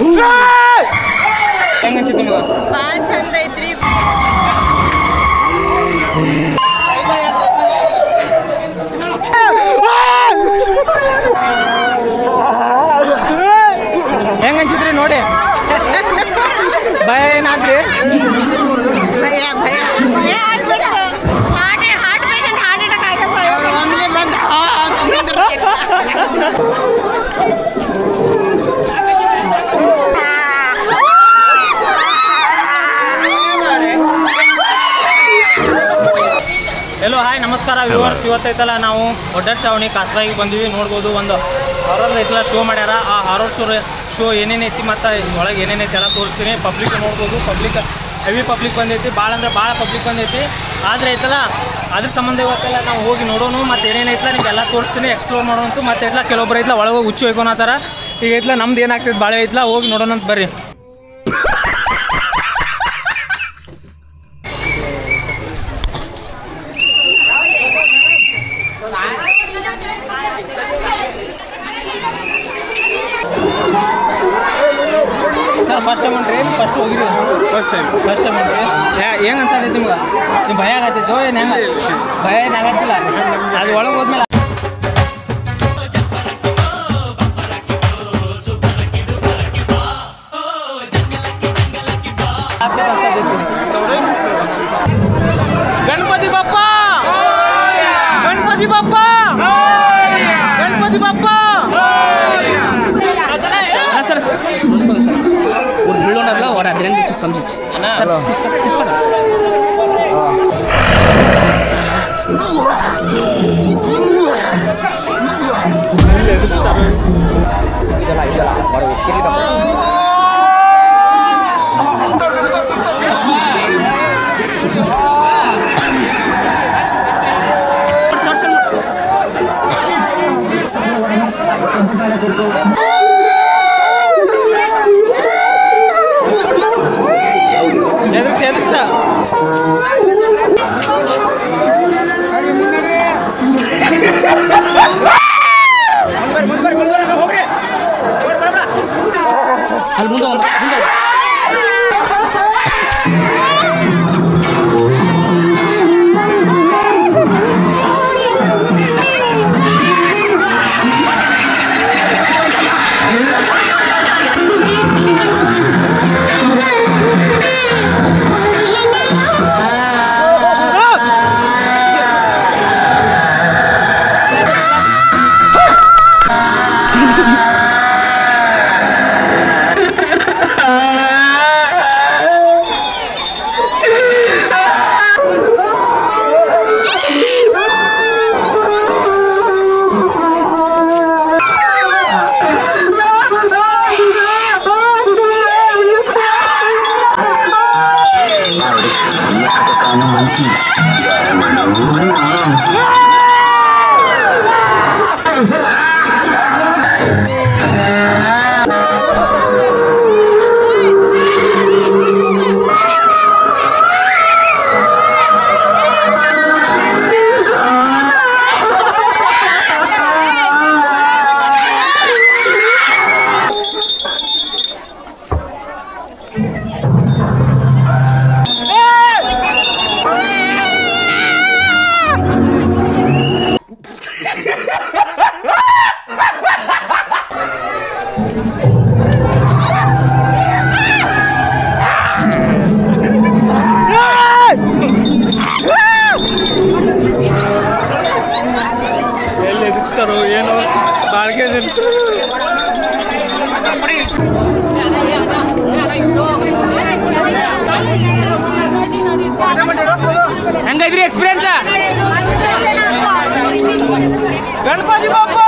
ಹೆಂಗ ಅನ್ಸಿತ್ತು ನಿಮಗೆ? ಭಾಳ ಚಂದ ಐತ್ರಿ. ಹೆಂಗ ಅನ್ಸಿತ್ರಿ ನೋಡಿ? ಭಯ ಏನಾದ್ರಿ? ಭಯ ಭಯ ಭಯ ಆಗ್ಬಿಡ್ತು. ಹಾರ್ಟ್ ಪೇಷಂಟ್ ಹಾರ್ಟ್ ಅಟ್ಯಾಕ್ ಆಯ್ತು. ಹೆಲೋ ಹಾಯ್ ನಮಸ್ಕಾರ ವ್ಯೂವರ್ಸ್. ಇವತ್ತೈತಲ್ಲ ನಾವು ಒಡ್ಡರ್ ಶ್ರಾವಣಿ ಕಾಸ್ಬಾಯಿಗೆ ಬಂದಿವಿ. ನೋಡ್ಬೋದು ಒಂದು ಹಾರರ್ ಐತಲ್ಲ ಶೋ ಮಾಡ್ಯಾರ. ಆ ಹಾರರ್ ಶೋ ಏನೇನೈತಿ ಮತ್ತು ಒಳಗೆ ಏನೇನೈತಿ ಎಲ್ಲ ತೋರಿಸ್ತೀನಿ. ಪಬ್ಲಿಕ್ ನೋಡ್ಬೋದು. ಪಬ್ಲಿಕ್ ಹೆವಿ ಪಬ್ಲಿಕ್ ಬಂದೈತಿ. ಭಾಳ ಅಂದ್ರೆ ಭಾಳ ಪಬ್ಲಿಕ್ ಬಂದೈತಿ. ಆದರೆ ಐತಲ್ಲ ಅದ್ರ ಸಂಬಂಧ ಇವತ್ತೆಲ್ಲ ನಾವು ಹೋಗಿ ನೋಡೋಣ. ಮತ್ತು ಏನೇನೈತಲ್ಲ ನಿಮಗೆಲ್ಲ ತೋರಿಸ್ತೀನಿ, ಎಕ್ಸ್ಪ್ಲೋರ್ ಮಾಡೋಣಂತು. ಮತ್ತು ಐತಲ್ಲ ಕೆಲವೊಬ್ಬರು ಐತಲ್ಲ ಒಳಗೆ ಹುಚ್ಚು ಹೋಯ್ಕೊಳತ್ತಾರ. ಈಗ ಐತಲ್ಲ ನಮ್ದು ಏನಾಗ್ತೈತೆ ಭಾಳ ಐತಲ್ಲ ಹೋಗಿ ನೋಡೋಣ ಅಂತ ಬರ್ರಿ. ಸರ್ ಫಸ್ಟ್ ಟೈಮ್ ಅಂಟ್ರಿ? ಫಸ್ಟ್ ಹೋಗಿರಿ? ಫಸ್ಟ್ ಟೈಮ್ ಅಂಟ್ರಿ. ಹೆಂಗೆ ಅನ್ಸತೈತಿ ನಿಮ್ಗೆ? ನೀವು ಭಯ ಆಗತ್ತೈತೋ ಏನು? ಹೆಂಗೆ ಭಯ ಏನಾಗತ್ತಿಲ್ಲ? ಅದು ಒಳಗೆ ಹೋದ್ಮೇಲೆ ಗಣಪತಿ ಬಪ್ಪ, ಗಣಪತಿ ಬಪ್ಪ, ಗಣಪತಿ ಬಪ್ಪ. सर ஒரு பில்டர்ல ஒரு 15 दिवस कम से सर किसका ಇದಲ್ಲ ಬರೋ ಕಿರಿತ ಅಲ್ಲಿ ಮುಂದೆ ಎಲ್ಲಿ ಎದುರಿಸ್ತಾರೋ ಏನೋ ಬಾಳ್ಗೆ ಹೆಂಗೈತ್ರಿ ಎಕ್ಸ್ಪೀರಿಯನ್ಸ್? ಗಣಪತಿ ಬಾಪ್ಪ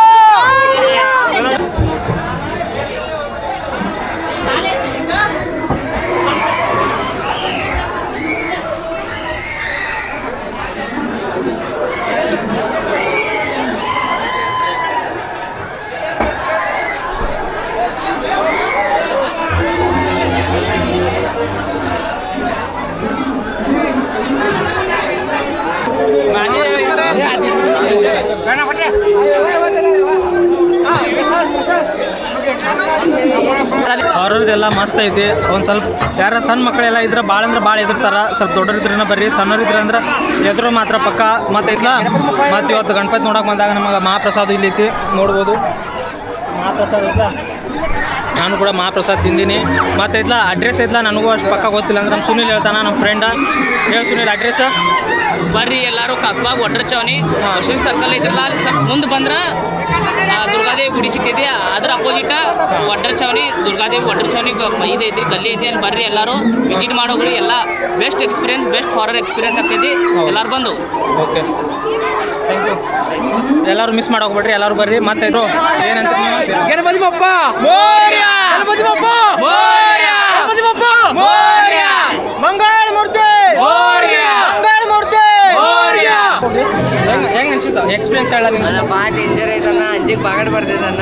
ಅವ್ರದ್ದೆಲ್ಲ ಮಸ್ತ್ ಐತಿ. ಒಂದು ಸ್ವಲ್ಪ ಯಾರ ಸಣ್ಣ ಮಕ್ಕಳೆಲ್ಲ ಇದ್ರೆ ಭಾಳ ಅಂದ್ರೆ ಭಾಳ ಎದುರ್ತಾರ. ಸ್ವಲ್ಪ ದೊಡ್ಡರಿದ್ರನ್ನ ಬರ್ರಿ, ಸಣ್ಣರಿದ್ರೆ ಅಂದ್ರೆ ಎದುರು ಮಾತ್ರ ಪಕ್ಕ. ಮತ್ತು ಐತ್ಲ ಮತ್ತು ಇವತ್ತು ಗಣಪತಿ ನೋಡೋಕೆ ಬಂದಾಗ ನಮಗೆ ಮಹಾಪ್ರಸಾದ ಇಲ್ಲಿ ಐತಿ ನೋಡ್ಬೋದು. ಮಹಾಪ್ರಸಾದ ಐತ್ಲ, ನಾನು ಕೂಡ ಮಹಾಪ್ರಸಾದ್ ತಿಂದೀನಿ. ಮತ್ತು ಐತ್ಲ ಅಡ್ರೆಸ್ ಐತ್ಲ ನನಗೂ ಅಷ್ಟು ಪಕ್ಕ ಗೊತ್ತಿಲ್ಲ ಅಂದ್ರೆ ನಮ್ಮ ಸುನಿಲ್ ಹೇಳ್ತಾನೆ, ನಮ್ಮ ಫ್ರೆಂಡ. ಹೇಳಿ ಸುನಿಲ್ ಅಡ್ರೆಸ್. ಬರ್ರಿ ಎಲ್ಲರೂ ಕಸ್ಬಾಗ್ ಒಡ್ರ ಚವನಿ ಅಶ್ವಿನ್ ಸರ್ಕಲ್ ಇದ್ರಲ್ಲ, ಅಲ್ಲಿ ಸ್ವಲ್ಪ ಮುಂದೆ ಬಂದ್ರೆ ದುರ್ಗಾದೇವಿ ಗುಡಿ ಸಿಗ್ತೈತಿ. ಅದ್ರ ಅಪೋಸಿಟ್ ಒಡ್ರ ಚವನಿ, ದುರ್ಗಾದೇವಿ ಒಡ್ರ ಚವನಿ ಇದೈತಿ, ಗಲ್ಲಿ ಐತಿ. ಅಲ್ಲಿ ಬರ್ರಿ ಎಲ್ಲರೂ ವಿಸಿಟ್ ಮಾಡೋಗ್ರಿ. ಎಲ್ಲ best experience, best horror experience ಆಗ್ತೈತಿ. ಎಲ್ಲರೂ ಬಂದು. Okay, thank you. ಎಲ್ಲರೂ ಮಿಸ್ ಮಾಡೋಗ್ಬೇಡ್ರಿ, ಎಲ್ಲರೂ ಬರ್ರಿ. ಮತ್ತೆ ಇದು ಏನಂತ ಗಣಪತಿ ಬಪ್ಪ ಮೋರ್ಯ, ಗಣಪತಿ ಬಪ್ಪ ಮೋರ್ಯ, ಗಣಪತಿ ಬಪ್ಪ ಮೋರ್ಯ, ಮಂಗಳ ಮೂರ್ತಿ ಮೋರ್ಯ, ಮಂಗಳ ಮೂರ್ತಿ ಮೋರ್ಯ. ಹೆಂಗೆ ಅನ್ಸುತ್ತ ಎಕ್ಸ್ಪೀರಿಯನ್ಸ್ ಹೇಳ ನಿಮ್ಗೆ? ಅಲ್ಲ ಭಾಳ ಡೇಂಜರ್ ಐತಣ್ಣ, ಅಂಜಿಗೆ ಬಾಗಡ್ ಬರ್ತೈತಣ್ಣ.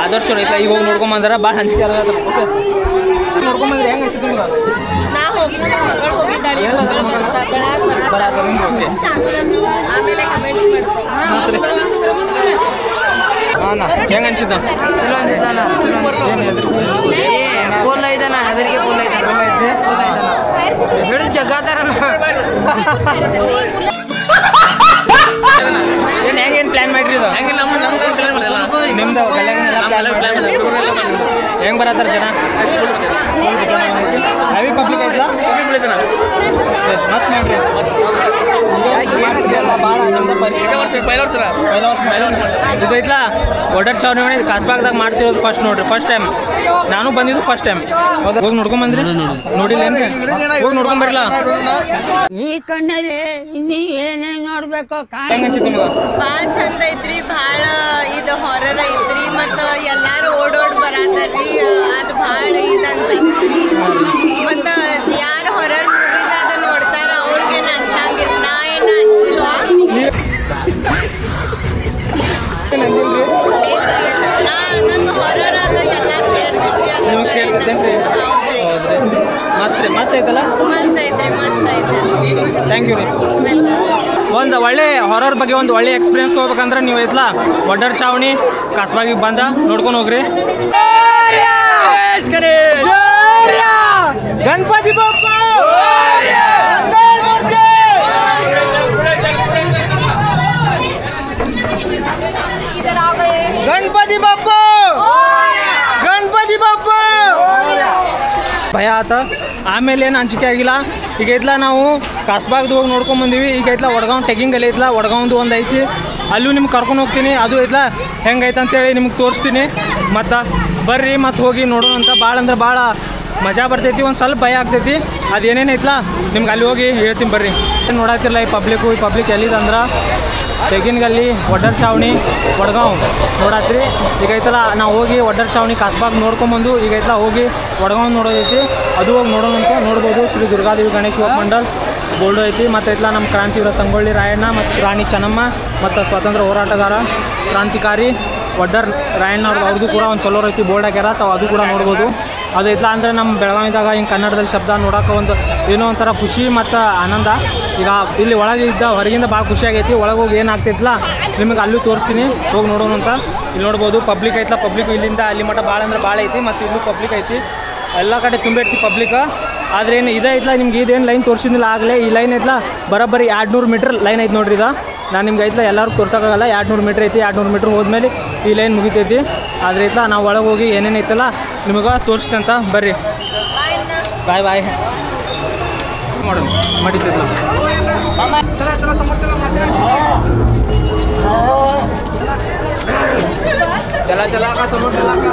ಆದರ್ಶ ಐತ್ಲ ಈಗ ಹೋಗಿ ನೋಡ್ಕೊಂಬಂದಾರ ಭಾಳ ಹಂಚಿಕೆ ನೋಡ್ಕೊಂಬಂದ್ರೆ ಹೆಂಗೆ ಅನ್ಸುತ್ತೆ ನಿಮ್ಗೆ? ಆಮೇಲೆ ಕಮೆಂಟ್ಸ್ ಹೆಂಗೆ ಅನ್ಸಿದ್ದ? ಚಲೋ ಅಂದಿದ್ದಣ್ಣ, ಫುಲ್ ಐತಣ್ಣ, ಹೆದರಿಗೆ ಫುಲ್ ಐತಣ್ಣ, ಫುಲ್ ಐತಣ್ಣ. ಹೇಳು ಜಗ್ಗಾತಾರಣ್ಣ. ಹೆಂಗೇನು ಪ್ಲ್ಯಾನ್ ಮಾಡಿರಿ ಇದು? ನಿಮ್ದು ಹೆಂಗೆ ಬರತ್ತಾರ ಜನ? ಹೆವಿ ಪಬ್ಲಿಕ್ ಐತ್ಲ? ಮಸ್ತ್ ಮಾಡ್ರಿ. ಇದು ಐತ್ಲ ಒಡರ್ ಚಾವಣಿ ಕಾಸ್ಬಾಗ್ದಾಗ ಮಾಡ್ತಿರೋದು ಫಸ್ಟ್ ನೋಡ್ರಿ, ಫಸ್ಟ್ ಟೈಮ್. ನಾನು ಬಂದಿದ್ದು ಫಸ್ಟ್ ಟೈಮ್. ಹೋಗಿ ನೋಡ್ಕೊಂಬಂದ್ರಿ? ನೋಡಿಲ್ಲ ಏನ್ರಿ? ಹೋಗಿ ನೋಡ್ಕೊಂಬರಿಲ್ಲ? ಈ ಕಣ್ಣಲ್ಲಿ ನೀವು ಏನೇನು ನೋಡ್ಬೇಕು ಹೆಂಗೆ ಅನ್ಸಿತ್ತು ನಿಮ್ಗೆ? ಭಾಳ ಚಂದ ಐತ್ರಿ, ಭಾಳ ಇದು ಹಾರರ್ ಐತ್ರಿ. ಮತ್ತು ಎಲ್ಲರೂ ಓಡೋಡ್ ಬರತ್ತಾರ್ರಿ, ಅದು ಭಾಳ ಇದು ಅನ್ಸೈತ್ರಿ. ಮತ್ತು ಯಾರು ಹಾರರ್ ಮೂವೀಸ್ ಅದು ನೋಡ್ತಾರ ಅವ್ರಿಗೇನು ಅನ್ಸಂಗಿಲ್ಲ, ನಾ ಏನು ಅನ್ಸಿಲ್ಲ. ನಂಗೆ ಹಾರರ್ ಅದು ಎಲ್ಲ ಸೇರ್ತೈತ್ರಿ. ನಿಮಗೆ ಸೇರ್ತೈತೇನ್ರಿ? ಹೌದ್ರಿ, ಮಸ್ತ್ ರೀ, ಮಸ್ತ್ ಐತಲ್ಲ? ಮಸ್ತ್ ಐತ್ರಿ, ಮಸ್ತ್ ಐತ್ರಿ. ಥ್ಯಾಂಕ್ ಯು ರೀ. ಒಂದು ಒಳ್ಳೆ ಹಾರರ್ ಬಗ್ಗೆ ಒಂದು ಒಳ್ಳೆ ಎಕ್ಸ್ಪೀರಿಯನ್ಸ್ ತೊಗೋಬೇಕಂದ್ರೆ ನೀವು ಐತ್ಲ ಒಡ್ಡರ್ ಚಾವಣಿ ಕಾಸ್ಬಾಗಿಗೆ ಬಂದ ನೋಡ್ಕೊಂಡು ಹೋಗ್ರಿ. ಗಣಪತಿ ಬಪ್ಪ ಗಣಪತಿ ಬಪ್ಪ ಗಣಪತಿ ಬಪ್ಪ ಭಯ ಆತ. ಆಮೇಲೆ ಏನು ಅಂಜಿಕೆ ಆಗಿಲ್ಲ. ಈಗ ಐತ್ಲ ನಾವು ಕಾಸ್ಬಾಗ್ದು ಹೋಗಿ ನೋಡ್ಕೊಂಬಂದೀವಿ. ಈಗ ಐತ್ಲ ವಡ್ಗಾಂವ್ ಟೆಗಿಂಗಲ್ಲಿ ಐತ್ಲ ವಡ್ಗಾಂವ್ದು ಒಂದು ಐತಿ, ಅಲ್ಲೂ ನಿಮ್ಗೆ ಕರ್ಕೊಂಡು ಹೋಗ್ತೀನಿ. ಅದು ಐತ್ಲ ಹೆಂಗೈತೆ ಅಂತೇಳಿ ನಿಮ್ಗೆ ತೋರಿಸ್ತೀನಿ. ಮತ್ತು ಬರ್ರಿ ಮತ್ತು ಹೋಗಿ ನೋಡೋಣ ಅಂತ. ಭಾಳ ಅಂದ್ರೆ ಭಾಳ ಮಜಾ ಬರ್ತೈತಿ, ಒಂದು ಸ್ವಲ್ಪ ಭಯ ಆಗ್ತೈತಿ. ಅದು ಏನೇನು ಐತ್ಲ ನಿಮ್ಗೆ ಅಲ್ಲಿ ಹೋಗಿ ಹೇಳ್ತೀನಿ ಬರ್ರಿ. ನೋಡತ್ತಿರಲ್ಲ ಈ ಪಬ್ಲಿಕ್ ಎಲ್ಲಿದಂದ್ರೆ ತೆಗಿನಗಲ್ಲಿ ಒಡ್ಡರ್ ಚಾವಣಿ ವಡ್ಗಾಂವ್ ನೋಡತ್ರಿ. ಈಗ ಐತಲ್ಲ ನಾವು ಹೋಗಿ ಒಡ್ಡರ್ ಚಾವಣಿ ಕಾಸ್ಬಾಗ್ ನೋಡ್ಕೊಂಬಂದು ಈಗ ಐತಲ್ಲ ಹೋಗಿ ವಡ್ಗಾಂವ್ ನೋಡೋದೈತಿ. ಅದು ಹೋಗಿ ನೋಡೋಣ ಅಂತ ನೋಡ್ಬೋದು. ಶ್ರೀ ದುರ್ಗಾದೇವಿ ಗಣೇಶ ಯುವಕ ಮಂಡಲ್ ಗೋಲ್ಡು ಐತಿ. ಮತ್ತು ಐತಲ್ಲ ನಮ್ಮ ಕ್ರಾಂತಿವೀರ ಸಂಗೊಳ್ಳಿ ರಾಯಣ್ಣ ಮತ್ತು ರಾಣಿ ಚೆನ್ನಮ್ಮ ಮತ್ತು ಸ್ವಾತಂತ್ರ್ಯ ಹೋರಾಟಗಾರ ಕ್ರಾಂತಿಕಾರಿ ಒಡ್ಡರ್ ರಾಯಣ್ಣ ಅವ್ರದ್ದು ಕೂಡ ಒಂದು ಚಲೋ ಐತಿ ಬೋರ್ಡ್ ಹಾಕ್ಯಾರ. ತಾವು ಅದು ಕೂಡ ನೋಡ್ಬೋದು. ಅದು ಐತ್ಲ ಅಂದರೆ ನಮ್ಮ ಬೆಳಗಾವಿದಾಗ ಹಿಂಗೆ ಕನ್ನಡದಲ್ಲಿ ಶಬ್ದ ನೋಡೋಕೆ ಒಂದು ಏನೋ ಒಂಥರ ಖುಷಿ ಮತ್ತು ಆನಂದ. ಈಗ ಇಲ್ಲಿ ಒಳಗೆ ಇದ್ದ ಹೊರಗಿಂದ ಭಾಳ ಖುಷಿ ಆಗೈತಿ. ಒಳಗೆ ಹೋಗಿ ಏನಾಗ್ತೈತಿಲ್ಲ ನಿಮಗೆ ಅಲ್ಲೂ ತೋರಿಸ್ತೀನಿ, ಹೋಗಿ ನೋಡೋಣ ಅಂತ. ಇಲ್ಲಿ ನೋಡ್ಬೋದು ಪಬ್ಲಿಕ್ ಐತ್ಲ, ಪಬ್ಲಿಕ್ ಇಲ್ಲಿಂದ ಅಲ್ಲಿ ಮಟ್ಟ ಭಾಳ ಅಂದ್ರೆ ಭಾಳ ಐತಿ. ಮತ್ತು ಇಲ್ಲೂ ಪಬ್ಲಿಕ್ ಐತಿ, ಎಲ್ಲ ಕಡೆ ತುಂಬಿಡ್ತಿ ಪಬ್ಲಿಕ್. ಆದರೆ ಏನು ಇದೈತ್ಲ ನಿಮ್ಗೆ ಇದೇನು ಲೈನ್ ತೋರಿಸಿದ್ದಿಲ್ಲ ಆಗಲೇ. ಈ ಲೈನ್ ಐತ್ಲ ಬರೋಬ್ಬರಿ 200 ಮೀಟ್ರ್ ಲೈನ್ ಐತಿ ನೋಡ್ರಿ. ಇದು ನಾನು ನಿಮ್ಗೆ ಐತ್ಲ ಎಲ್ಲರಿಗೂ ತೋರ್ಸೋಕ್ಕಾಗಲ್ಲ. 200 ಮೀಟ್ರ್ ಐತಿ. 200 ಮೀಟ್ರ್ ಹೋದ್ಮೇಲೆ ಈ ಲೈನ್ ಮುಗಿತೈತಿ. ಆದರೆ ಐತ್ಲ ನಾವು ಒಳಗೆ ಹೋಗಿ ಏನೇನು ಐತಲ್ಲ ನಿಮಗೆ ತೋರಿಸ್ತೆ ಅಂತ ಬರ್ರಿ. ಬಾಯ್ ಬಾಯ್ ಮಾಡೋಣ ಮಡಿತೈತ್ಲ. चला चला का समोर चला का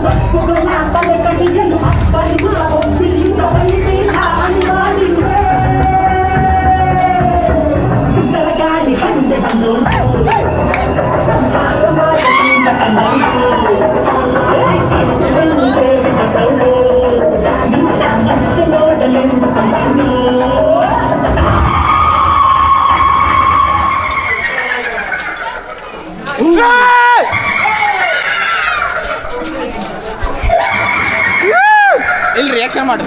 Thank you. ಇಲ್ಲಿ ರಿಯಾಕ್ಷನ್ ಮಾಡ್ರಿ.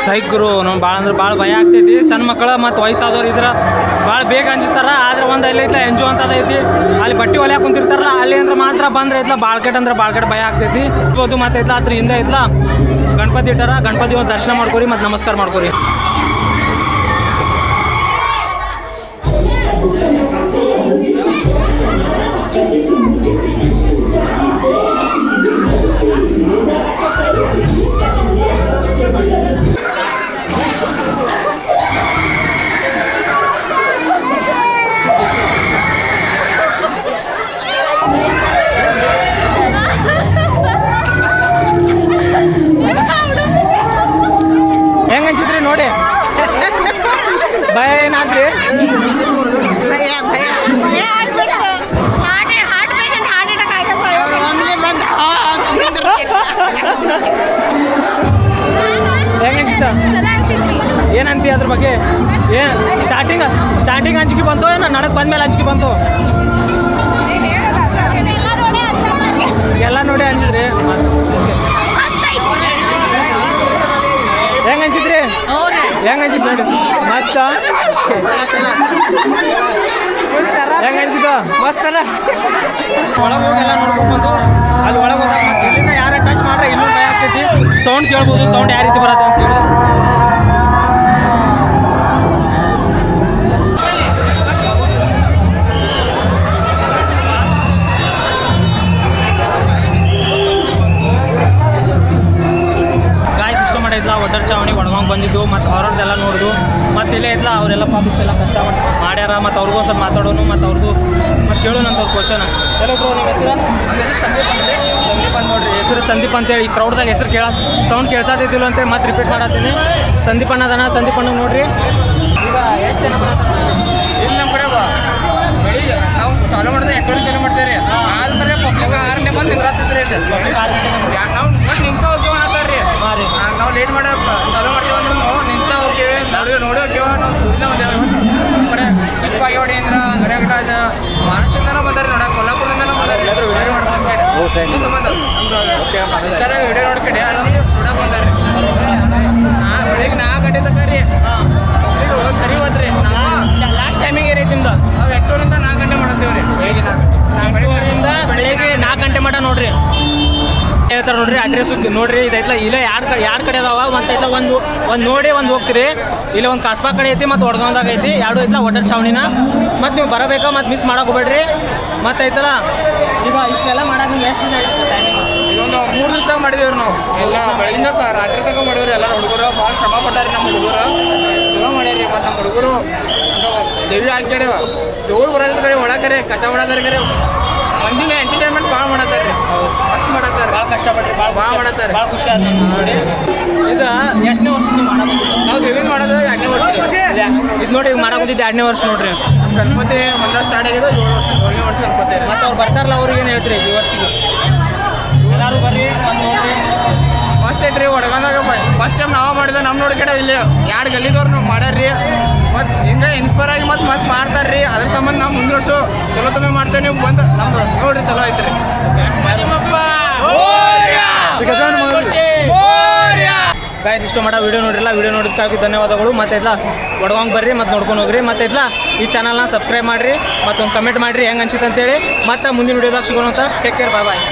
ಸೈಕರು ನಾವು ಭಾಳ ಅಂದ್ರೆ ಭಾಳ ಭಯ ಆಗ್ತೈತಿ. ಸಣ್ಣ ಮಕ್ಕಳು ಮತ್ತು ವಯಸ್ಸಾದವ್ರು ಇದ್ರೆ ಭಾಳ ಬೇಗ ಅಂಜಿಸ್ತಾರ. ಆದ್ರೆ ಒಂದು ಅಲ್ಲಿ ಐತ್ಲ ಎಂಜೋ ಅಂತದ ಐತಿ, ಅಲ್ಲಿ ಬಟ್ಟೆ ಹೊಲ್ಯಾಕ ಕುಂತಿರ್ತಾರಲ್ಲ ಅಲ್ಲಿ ಅಂದ್ರೆ ಮಾತ್ರ ಬಂದ್ರೆ ಐತ್ಲ ಬಾಳ್ಕೆಟ್ ಅಂದ್ರೆ ಬಾಳ್ಕೆಟ್ ಭಯ ಆಗ್ತೈತಿ. ಅದು ಮತ್ತೆ ಐತ್ಲ ಅದ್ರ ಹಿಂದೆ ಐತ್ಲ ಗಣಪತಿ ಇಟ್ಟಾರ. ಗಣಪತಿ ಒಂದು ದರ್ಶನ ಮಾಡ್ಕೊರಿ ಮತ್ತು ನಮಸ್ಕಾರ ಮಾಡ್ಕೊರಿ. ಹೆಂಗ ಅನ್ಸಿದ್ರಿ ನೋಡಿ? ಭಯ ಏನಾದ್ರಿ? ಏನಂತಿ ಅದ್ರ ಬಗ್ಗೆ? ಏನು ಸ್ಟಾರ್ಟಿಂಗ್ ಅಂಜಿಕೆ ಬಂತು, ಏನು ನಡಕ್ ಬಂದ್ಮೇಲೆ ಅಂಜಿಕೆ ಬಂತು? ಎಲ್ಲ ನೋಡಿ ಅಂಜಿದ್ರಿ. ಹೆಂಗ ಅನ್ಸಿದ್ರಿ? ಹೆಂಗ ಅನ್ಸಿದ್ರಿ? ಮತ್ತ ಹೆಂಗ ಅನ್ಸಿದ? ಮಸ್ತ್ ಒಳಗೆ ಹೋಗೆಲ್ಲ ನೋಡ್ಕೊಂಡು ಬಂದು ಅಲ್ಲಿ ಒಳಗೆ ಹೋದಾಗ ಮತ್ತೆ ಇಲ್ಲಿಂದ ಯಾರ ಟಚ್ ಮಾಡ್ರೆ ಇಲ್ಲೂ ಭಯ ಆಗ್ತೈತಿ. ಸೌಂಡ್ ಕೇಳ್ಬೋದು, ಸೌಂಡ್ ಯಾವ ರೀತಿ ಬರತ್ತೆ ಅಂತೇಳಿ. ಗಾಯ ಸಿಸ್ಟಮ್ ಮಾಡೈತ್ಲ ಒಡ್ಡರ್ ಚಾವಣಿ ವಡಗಾಂವ್ ವಡ್ಗಾಂವ್ ಬಂದಿದ್ದು ಮತ್ತು ಅವ್ರದ್ದೆಲ್ಲ ನೋಡಿದು ಮತ್ತು ಇಲ್ಲೇ ಐತಲ್ಲ ಅವರೆಲ್ಲ ಪಾಪ ಎಲ್ಲ ಕಷ್ಟ ಮಾಡ್ಯಾರ ಮತ್ತು ಅವ್ರಿಗೂ ಒಂದು ಸ್ವಲ್ಪ ಮಾತಾಡೋನು ಮತ್ತು ಅವ್ರದ್ದು ಮತ್ತು ಕೇಳೋಣ ಅಂತ ಅವ್ರ ಕ್ವಶನ್. ಎಲ್ಲೋ ಬ್ರೋ ನಿಮ್ಮ ಹೆಸರು? ಸಂದೀಪ್ ಅಂತ ನೋಡ್ರಿ, ಹೆಸರು ಸಂದೀಪ್ ಅಂತೇಳಿ. ಈ ಕ್ರೌಡ್ದಾಗ ಹೆಸರು ಸೌಂಡ್ ಕೇಳ್ಸಾತಿದ್ದಿಲ್ಲ ಅಂತೇಳಿ ಮತ್ತೆ ರಿಪೀಟ್ ಮಾಡತ್ತೀನಿ. ಸಂದೀಪ್ ಅಣ್ಣದನ, ಸಂದೀಪ್ ಅಣ್ಣ ನೋಡ್ರಿ. ಈಗ ಎಷ್ಟು ಜನ ಇಲ್ಲಿ ನಮ್ಮ ಕಡೆ ಬೆಳಿಗ್ಗೆ ನಾವು ಚಾಲು ಮಾಡಿದ್ರೆ 8 ಚಾಲು ಮಾಡ್ತೇವೆ ರೀ. ಆದ್ರೆ ಪಬ್ಲಿಕ್ 6 ಬಂದು ನಿಂದ್ರಾತಿದ್ರಿ ನಾವು ಮತ್ತೆ ನಿಂತ ಹೋಗ್ತೀವಿ ಅಂತಾರೆ ರೀ. ನಾವು ಲೇಟ್ ಮಾಡಿ ಚಾಲು ಮಾಡ್ತೀವಿ ಅಂದ್ರೆ ನಾವು ನಿಂತ ಹೋಗ್ತೀವಿ, ನೋಡಿ ಹೋಗ್ತೀವಿ. ನಾವು ದೂರಿಂದ ಬಂದೇವೆ. ಇವತ್ತು ಕಡೆ ಚಿಕ್ಕಬಾಗೇವಾಡಿ ಅಂದ್ರೆ ಗರಗರಾಜ ಮಹಾರಾಷ್ಟ್ರದಿಂದನೂ ಬಂದಾರೆ ನೋಡಕ್ಕೆ, ಕೊಲ್ಲಾಪುರದಿಂದನೂ ಬಂದಾರೆ ವಿಡಿಯೋ ನೋಡ್ಕೊಂಡು ಸಂಬಂಧ ಇಷ್ಟಾದಾಗ ವಿಡಿಯೋ ನೋಡ್ಕೊಂಡು ಅದನ್ನು ನೋಡಕ್ಕೆ ಬಂದಾರೆ. ಬೆಳಿಗ್ಗೆ 4 ಗಂಟೆ ತನಕ ರೀ ಸರಿ ಹೋದ್ರಿ. ಲಾಸ್ಟ್ ಟೈಮಿಂಗ್ ಏನೈತಿ ನಿಮ್ದು? ನಾವು 8 4 ಗಂಟೆ ಮಾಡ್ತೀವಿ ರೀ. ಬೆಳಿಗ್ಗೆ 4 ಗಂಟೆ ಮಟ ನೋಡ್ರಿ ಹೇಳ್ತಾರೆ ನೋಡ್ರಿ. ಅಡ್ರೆಸ್ ನೋಡ್ರಿ, ಇದೈತಲ್ಲ ಇಲ್ಲ ಎರಡು ಕಡೆ ಅದಾವ. ಒಂತೈತಲ್ಲ ಒಂದು ನೋಡಿ ಒಂದು ಹೋಗ್ತೀರಿ. ಇಲ್ಲ ಒಂದು ಕಾಸ್ಬಾ ಕಡೆ ಐತಿ ಮತ್ತು ವಡ್ಗಾಂವ್ದಾಗ ಐತಿ. ಎರಡು ಐತಲ್ಲ ಒಡ್ಡರ್ ಚಾವಣಿನ. ಮತ್ತು ನೀವು ಬರಬೇಕಾ ಮತ್ತು ಮಿಸ್ ಮಾಡಕ್ಕೆ ಹೋಗ್ಬೇಡ್ರಿ. ಮತ್ತು ಐತಲ್ಲ ಈಗ ಇಷ್ಟೆಲ್ಲ ಮಾಡಕ್ಕೆ ನಿಮ್ಗೆ ಎಷ್ಟು ದಿನ ಆಯ್ತು ಟೈಮಿಂಗ್? ಇದೊಂದು 3 ದಿವಸ ಮಾಡಿದೇವ್ರಿ ನಾವು. ಎಲ್ಲ ಬೆಳಗಿಂದ ರಾತ್ರಿ ತನಕ ಮಾಡಿವ್ರಿ. ಎಲ್ಲ ಹುಡುಗರು ಭಾಳ ಶ್ರಮ ಪಟ್ಟಾರಿ. ನಮ್ಮ ಹುಡುಗರು ಚಲೋ ಮಾಡ್ಯಾರಿ. ಮತ್ತು ನಮ್ಮ ಹುಡುಗರು ದೇವಿ ಹಾಕ್ಯಾರ. ಜೋರು ಬರೋದ್ರ ಕಡೆ ಒಳಕರೆ ಕಸ ಹೊಡೋದ್ರ ಕರೆ ಮಂದಿನ ಎಂಟರ್ಟೈನ್ಮೆಂಟ್ ಭಾಳ ಮಾಡತ್ತಾರೆ ರೀ. ಮಸ್ತ್ ಮಾಡತ್ತಾರೆ, ಭಾಳ ಕಷ್ಟಪಟ್ರಿ, ಭಾಳ ಮಾಡತ್ತಾರೆ. ಭಾಳ ಖುಷಿ ಆಯ್ತು ನೋಡಿ. ಇದು ಎಷ್ಟನೇ ವರ್ಷ ನೀವು ಮಾಡಕ್ಕೆ? ನಾವು ದೇವಿ ಮಾಡೋದು 2ನೇ ವರ್ಷ ರೀ. ಇದು ನೋಡಿ ಈಗ ಮಾಡಕ್ಕೆ 2ನೇ ವರ್ಷ ನೋಡ್ರಿ. ಗಣಪತಿ ಮಂಡಳ ಸ್ಟಾರ್ಟ್ ಆಗಿದ್ದು 7ನೇ ವರ್ಷ ಗಣಪತಿ. ಮತ್ತು ಅವ್ರು ಬರ್ತಾರಲ್ಲ ಅವ್ರಿಗೆ ಏನು ಹೇಳ್ತೀರಿ ಈ ವರ್ಷಿಗೆ? ಎಲ್ಲರೂ ಬರ್ರಿ ಬಂದು ನೋಡ್ರಿ. ಮಸ್ತ್ ಐತ್ರಿ. ವಡ್ಗಾಂವ್ದಾಗ ಫಸ್ಟ್ ಟೈಮ್ ನಾವು ಮಾಡಿದ ನಮ್ಮ ನೋಡಿ ಕಡೆ ಇಲ್ಲಿ 2 ಗಲ್ಲಿದವ್ರು ಮಾಡ್ಯಾರ್ರಿ. ಮತ್ತು ಹಿಂಗೆ ಇನ್ಸ್ಪೈರ್ ಆಗಿ ಮತ್ತೆ ಮಾಡ್ತಾರೆ ರೀ. ಅದ್ರ ಸಂಬಂಧ ನಾವು ಮುಂದಿನ ವರ್ಷ ಚಲೋ ತಮ್ಮೆ ಮಾಡ್ತೇವೆ. ನೀವು ಬಂದು ನಮ್ದು ನೋಡ್ರಿ, ಚಲೋ ಐತ್ರಿ. ಗಾಯ್ಸ್ ಇಷ್ಟು ಮಾಡೋ ವಿಡಿಯೋ ನೋಡಿರಲ್ಲ, ವಿಡಿಯೋ ನೋಡೋದಕ್ಕಾಗಿ ಧನ್ಯವಾದಗಳು. ಮತ್ತು ಎಲ್ಲ ವಡ್ಗಾಂವ್ ಬರ್ರಿ ಮತ್ತು ನೋಡ್ಕೊಂಡು ಹೋಗ್ರಿ. ಮತ್ತು ಎಲ್ಲ ಈ ಚಾನಲ್ನ ಸಬ್ಸ್ಕ್ರೈಬ್ ಮಾಡಿರಿ, ಮತ್ತೊಂದು ಕಮೆಂಟ್ ಮಾಡಿರಿ ಹೆಂಗೆ ಅನ್ಸಿತ್ತು ಅಂತೇಳಿ. ಮತ್ತು ಮುಂದಿನ ವಿಡಿಯೋದಾಗ ಸಿಗೋಣ ಅಂತ. ಟೇಕ್ ಕೇರ್, ಬಾಯ್ ಬಾಯ್.